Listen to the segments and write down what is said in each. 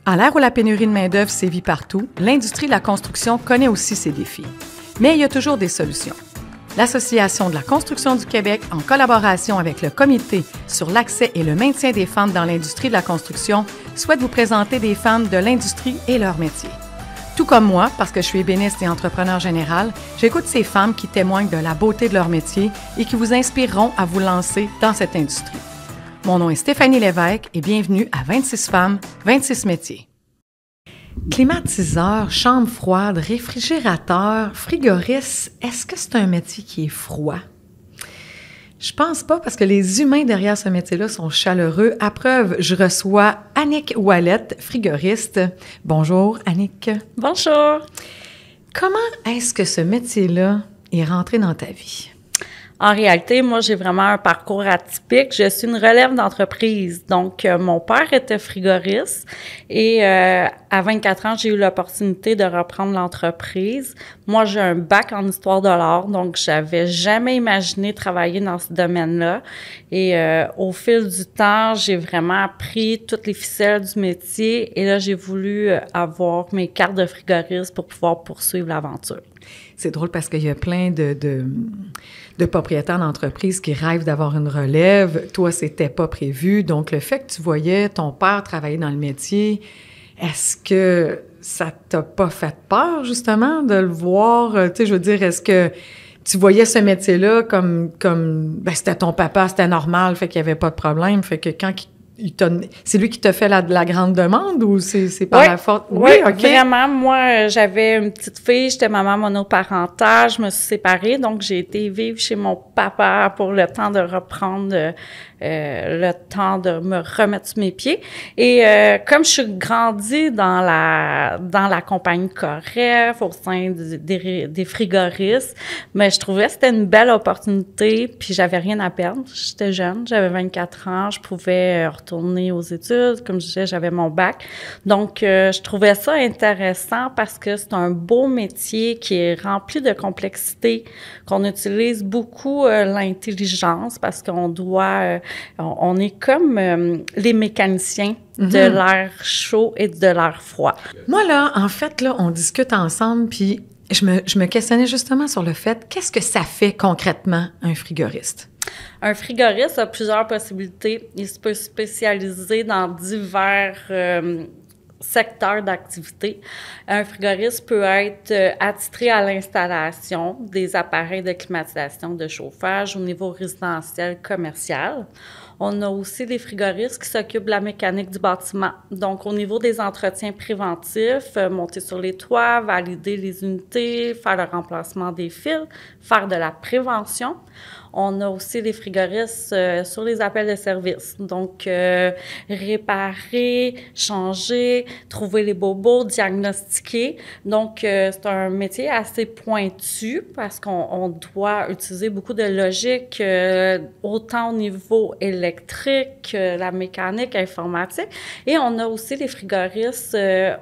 À l'ère où la pénurie de main-d'œuvre sévit partout, l'industrie de la construction connaît aussi ses défis. Mais il y a toujours des solutions. L'Association de la construction du Québec, en collaboration avec le Comité sur l'accès et le maintien des femmes dans l'industrie de la construction, souhaite vous présenter des femmes de l'industrie et leur métier. Tout comme moi, parce que je suis ébéniste et entrepreneur général, j'écoute ces femmes qui témoignent de la beauté de leur métier et qui vous inspireront à vous lancer dans cette industrie. Mon nom est Stéphanie Lévesque et bienvenue à 26 femmes, 26 métiers. Climatiseur, chambre froide, réfrigérateur, frigoriste, est-ce que c'est un métier qui est froid? Je pense pas parce que les humains derrière ce métier-là sont chaleureux. À preuve, je reçois Annick Ouellette, frigoriste. Bonjour, Annick. Bonjour. Comment est-ce que ce métier-là est rentré dans ta vie? En réalité, moi, j'ai vraiment un parcours atypique. Je suis une relève d'entreprise. Donc, mon père était frigoriste et à 24 ans, j'ai eu l'opportunité de reprendre l'entreprise. Moi, j'ai un bac en histoire de l'art, donc j'avais jamais imaginé travailler dans ce domaine-là. Et au fil du temps, j'ai vraiment appris toutes les ficelles du métier et là, j'ai voulu avoir mes cartes de frigoriste pour pouvoir poursuivre l'aventure. C'est drôle parce qu'il y a plein de propriétaires d'entreprises qui rêvent d'avoir une relève. Toi, c'était pas prévu. Donc, le fait que tu voyais ton père travailler dans le métier, est-ce que ça t'a pas fait peur, justement, de le voir? Tu sais, je veux dire, est-ce que tu voyais ce métier-là comme ben, c'était ton papa, c'était normal, fait qu'il y avait pas de problème, fait que quand c'est lui qui t'a fait la grande demande ou c'est par la force? Oui, OK. Vraiment. Moi, j'avais une petite fille, j'étais maman monoparentale, je me suis séparée, donc j'ai été vivre chez mon papa pour le temps de reprendre le temps de me remettre sur mes pieds. Et comme je suis grandie dans la compagnie Coref, au sein des frigoristes, mais je trouvais que c'était une belle opportunité, puis j'avais rien à perdre. J'étais jeune, j'avais 24 ans, je pouvais retourner aux études. Comme je disais, j'avais mon bac. Donc, je trouvais ça intéressant parce que c'est un beau métier qui est rempli de complexité, qu'on utilise beaucoup l'intelligence parce qu'on doit... on est comme les mécaniciens de l'air chaud et de l'air froid. Moi, là, en fait, là, on discute ensemble, puis je me questionnais justement sur le fait, qu'est-ce que ça fait concrètement, un frigoriste? Un frigoriste a plusieurs possibilités. Il se peut spécialiser dans divers secteurs d'activité. Un frigoriste peut être attitré à l'installation des appareils de climatisation, de chauffage au niveau résidentiel, commercial. On a aussi des frigoristes qui s'occupent de la mécanique du bâtiment. Donc, au niveau des entretiens préventifs, monter sur les toits, valider les unités, faire le remplacement des fils, faire de la prévention. On a aussi des frigoristes sur les appels de service. Donc, réparer, changer, trouver les bobos, diagnostiquer. Donc, c'est un métier assez pointu parce qu'on doit utiliser beaucoup de logique, autant au niveau électrique, la mécanique, informatique. Et on a aussi les frigoristes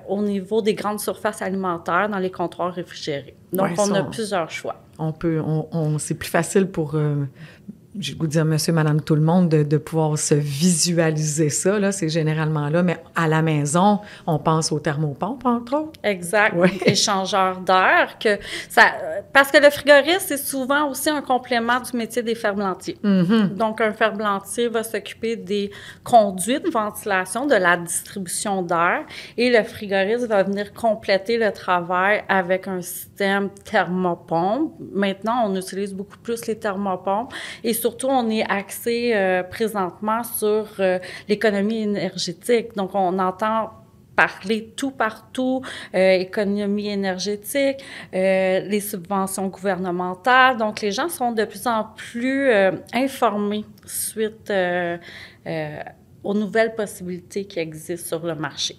au niveau des grandes surfaces alimentaires dans les comptoirs réfrigérés. Donc, on a plusieurs choix. C'est plus facile pour, j'ai le goût de dire monsieur, madame, tout le monde, de pouvoir se visualiser ça, là, c'est généralement là, mais à la maison, on pense aux thermopompes, entre autres. Exact, échangeur d'air, parce que le frigoriste, c'est souvent aussi un complément du métier des ferblantiers. Donc, un ferblantier va s'occuper des conduits de ventilation, de la distribution d'air, et le frigoriste va venir compléter le travail avec un système thermopompe. Maintenant, on utilise beaucoup plus les thermopompes, et surtout, on est axé présentement sur l'économie énergétique. Donc, on entend parler tout partout, économie énergétique, les subventions gouvernementales. Donc, les gens sont de plus en plus informés suite aux nouvelles possibilités qui existent sur le marché.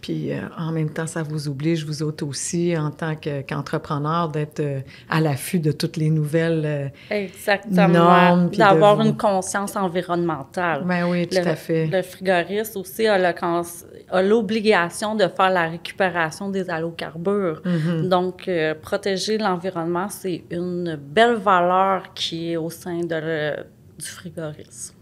Puis, en même temps, ça vous oblige, vous autres aussi, en tant qu'entrepreneur, d'être à l'affût de toutes les nouvelles normes. D'avoir une conscience environnementale. Ben oui, tout à fait. Le frigoriste aussi a l'obligation de faire la récupération des allocarbures. Donc, protéger l'environnement, c'est une belle valeur qui est au sein du frigoriste.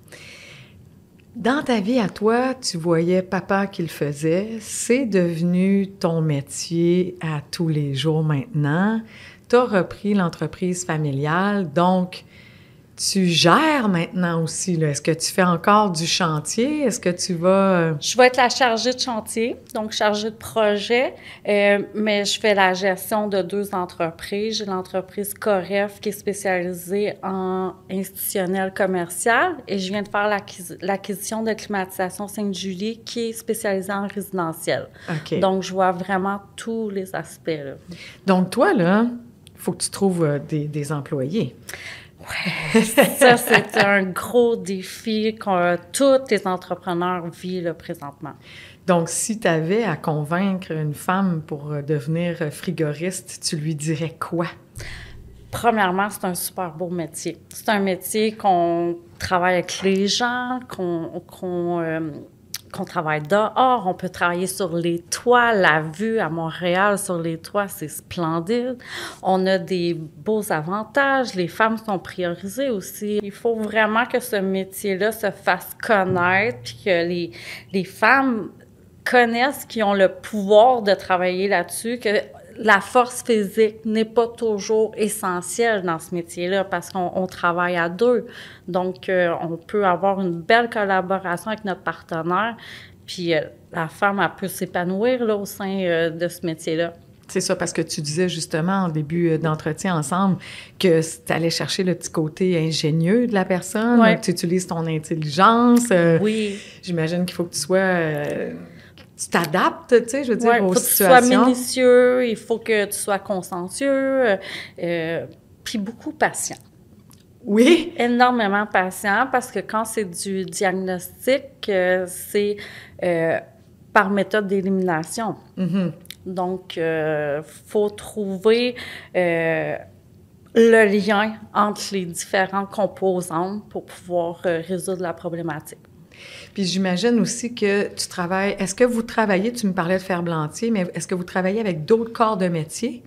Dans ta vie à toi, tu voyais papa qui le faisait. C'est devenu ton métier à tous les jours maintenant. Tu as repris l'entreprise familiale, donc tu gères maintenant aussi, là. Est-ce que tu fais encore du chantier? Est-ce que tu vas... Je vais être la chargée de chantier, donc chargée de projet, mais je fais la gestion de 2 entreprises. J'ai l'entreprise Coref qui est spécialisée en institutionnel commercial et je viens de faire l'acquisition de Climatisation Sainte-Julie qui est spécialisée en résidentiel. OK. Donc, je vois vraiment tous les aspects, là. Donc toi, là, il faut que tu trouves des employés. Ouais, ça, c'est un gros défi que tous les entrepreneurs vivent là, présentement. Donc, si tu avais à convaincre une femme pour devenir frigoriste, tu lui dirais quoi? Premièrement, c'est un super beau métier. C'est un métier qu'on travaille avec les gens, qu'on travaille dehors. On peut travailler sur les toits. La vue à Montréal sur les toits, c'est splendide. On a des beaux avantages. Les femmes sont priorisées aussi. Il faut vraiment que ce métier-là se fasse connaître puis que les femmes connaissent qu'ils ont le pouvoir de travailler là-dessus, que la force physique n'est pas toujours essentielle dans ce métier-là parce qu'on travaille à 2. Donc, on peut avoir une belle collaboration avec notre partenaire, puis la femme, elle peut s'épanouir là, au sein de ce métier-là. C'est ça, parce que tu disais justement en début d'entretien ensemble que tu allais chercher le petit côté ingénieux de la personne, Ouais. que tu utilises ton intelligence. Oui. J'imagine qu'il faut que tu sois... tu t'adaptes, tu sais, je veux dire, Ouais, aux faut que tu situations. sois minutieux, il faut que tu sois consciencieux, puis beaucoup patient. Oui? Énormément patient parce que quand c'est du diagnostic, c'est par méthode d'élimination. Mm-hmm. Donc, faut trouver le lien entre les différentes composantes pour pouvoir résoudre la problématique. Puis j'imagine aussi que tu travailles... Est-ce que vous travaillez, tu me parlais de ferblantier, mais est-ce que vous travaillez avec d'autres corps de métier?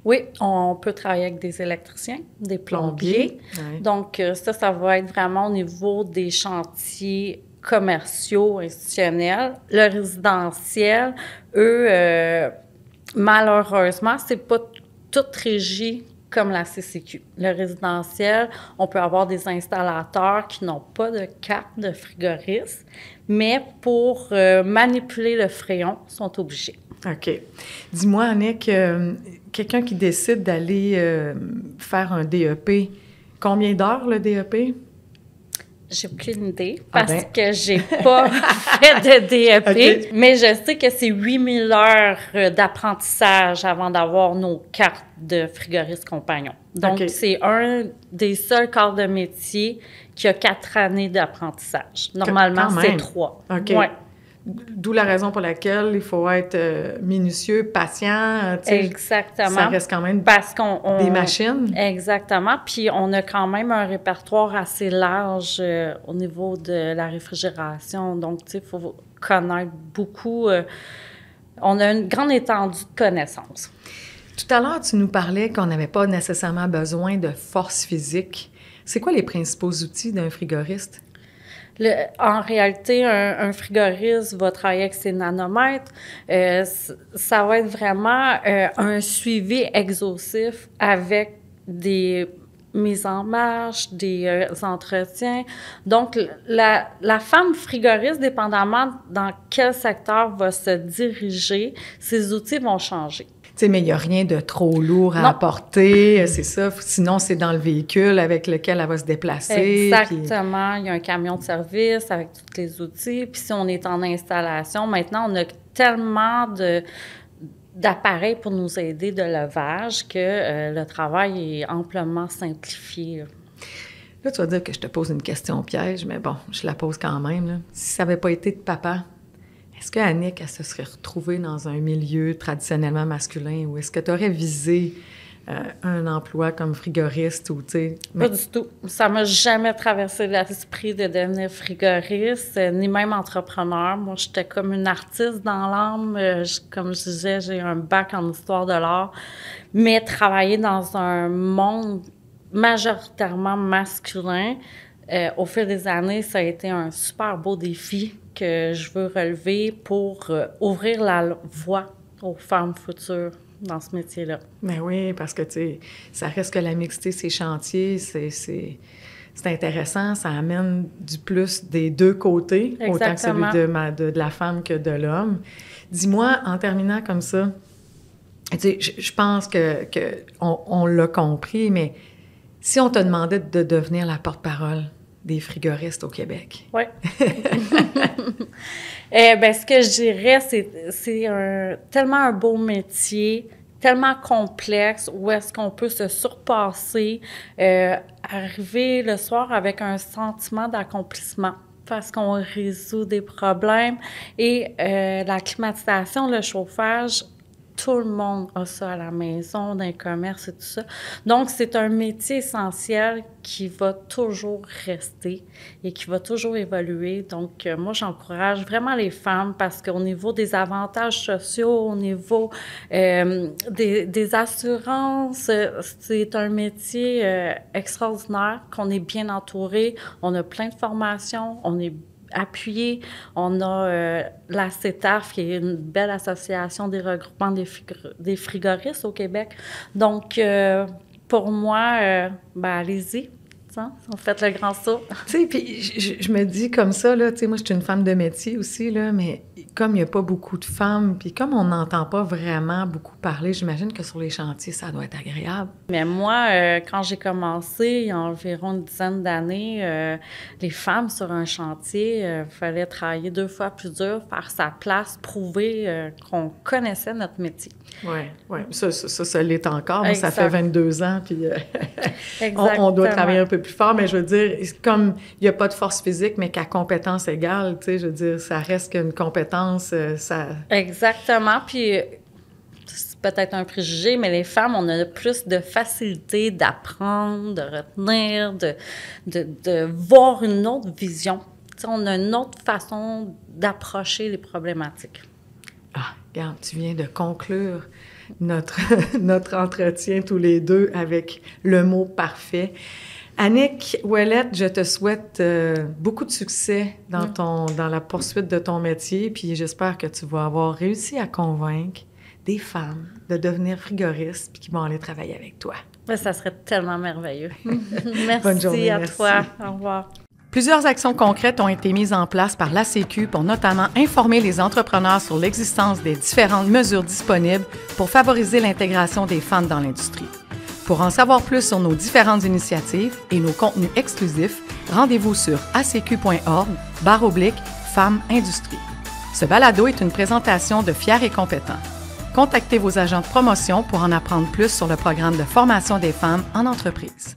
Oui, on peut travailler avec des électriciens, des plombiers. Ouais. Donc, ça va être vraiment au niveau des chantiers commerciaux, institutionnels. Le résidentiel, eux, malheureusement, c'est pas tout régi comme la CCQ. Le résidentiel, on peut avoir des installateurs qui n'ont pas de carte de frigoriste, mais pour manipuler le fréon, sont obligés. OK. Dis-moi, Annick, quelqu'un qui décide d'aller faire un DEP, combien d'heures le DEP? J'ai aucune idée parce que j'ai pas fait de DEP, okay. Mais je sais que c'est 8000 heures d'apprentissage avant d'avoir nos cartes de frigoriste compagnon. Donc, okay. C'est un des seuls corps de métier qui a 4 années d'apprentissage. Normalement, c'est 3. OK. Ouais. D'où la raison pour laquelle il faut être minutieux, patient. Exactement. Ça reste quand même parce qu'on des machines. Exactement. Puis on a quand même un répertoire assez large au niveau de la réfrigération. Donc, tu sais, il faut connaître beaucoup. On a une grande étendue de connaissances. Tout à l'heure, tu nous parlais qu'on n'avait pas nécessairement besoin de force physique. C'est quoi les principaux outils d'un frigoriste? En réalité, un frigoriste va travailler avec ses nanomètres. Ça va être vraiment un suivi exhaustif avec des mises en marche, des entretiens. Donc, la femme frigoriste, dépendamment dans quel secteur va se diriger, ses outils vont changer. Tu sais, mais il n'y a rien de trop lourd à apporter, c'est ça. Sinon, c'est dans le véhicule avec lequel elle va se déplacer. Exactement. Puis... Il y a un camion de service avec tous les outils. Puis si on est en installation, maintenant, on a tellement d'appareils pour nous aider de levage que le travail est amplement simplifié. Là, tu vas dire que je te pose une question piège, mais bon, je la pose quand même. Là. Si ça n'avait pas été de papa, est-ce que Annick, elle se serait retrouvée dans un milieu traditionnellement masculin ou est-ce que tu aurais visé un emploi comme frigoriste ou, tu sais... Pas du tout. Ça m'a jamais traversé l'esprit de devenir frigoriste, ni même entrepreneur. Moi, j'étais comme une artiste dans l'âme. Comme je disais, j'ai un bac en histoire de l'art. Mais travailler dans un monde majoritairement masculin, Au fil des années, ça a été un super beau défi que je veux relever pour ouvrir la voie aux femmes futures dans ce métier-là. Ben oui, parce que, tu sais, ça reste que la mixité, ces chantiers, c'est intéressant, ça amène du plus des deux côtés, autant que celui de la femme que de l'homme. Dis-moi, en terminant comme ça, tu sais, je pense on l'a compris, mais si on te demandait de devenir la porte-parole des frigoristes au Québec? Oui. Ben, ce que je dirais, c'est tellement un beau métier, tellement complexe, où est-ce qu'on peut se surpasser, arriver le soir avec un sentiment d'accomplissement parce qu'on résout des problèmes. Et la climatisation, le chauffage, tout le monde a ça à la maison, dans les commerces et tout ça. Donc, c'est un métier essentiel qui va toujours rester et qui va toujours évoluer. Donc, moi, j'encourage vraiment les femmes parce qu'au niveau des avantages sociaux, au niveau des assurances, c'est un métier extraordinaire, qu'on est bien entouré, on a plein de formations, on est appuyé. On a la CETAF, qui est une belle association des regroupements des frigoristes au Québec. Donc, pour moi, ben, allez-y. On fait le grand saut. Tu sais, puis je me dis comme ça, là, tu sais, moi, je suis une femme de métier aussi, là, mais comme il n'y a pas beaucoup de femmes, puis comme on n'entend pas vraiment beaucoup parler, j'imagine que sur les chantiers, ça doit être agréable. Mais moi, quand j'ai commencé, il y a environ une dizaine d'années, les femmes sur un chantier, il fallait travailler 2 fois plus dur, faire sa place, prouver qu'on connaissait notre métier. Oui. Ça l'est encore. Moi, ça fait 22 ans, puis on doit travailler un peu plus fort, mais je veux dire, comme il n'y a pas de force physique, mais qu'à compétence égale, tu sais, je veux dire, ça reste qu'une compétence, ça... Exactement, puis c'est peut-être un préjugé, mais les femmes, on a plus de facilité d'apprendre, de retenir, de voir une autre vision. Tu sais, on a une autre façon d'approcher les problématiques. Ah, regarde, tu viens de conclure notre entretien tous les deux avec le mot parfait. Annick Ouellette, je te souhaite beaucoup de succès dans la poursuite de ton métier, puis j'espère que tu vas avoir réussi à convaincre des femmes de devenir frigoristes puis qui vont aller travailler avec toi. Ben, ça serait tellement merveilleux. Merci. Bonne journée, à merci. toi. Au revoir. Plusieurs actions concrètes ont été mises en place par l'ACQ pour notamment informer les entrepreneurs sur l'existence des différentes mesures disponibles pour favoriser l'intégration des femmes dans l'industrie. Pour en savoir plus sur nos différentes initiatives et nos contenus exclusifs, rendez-vous sur acq.org/Femmes Industrie. Ce balado est une présentation de Fiers et compétents. Contactez vos agents de promotion pour en apprendre plus sur le programme de formation des femmes en entreprise.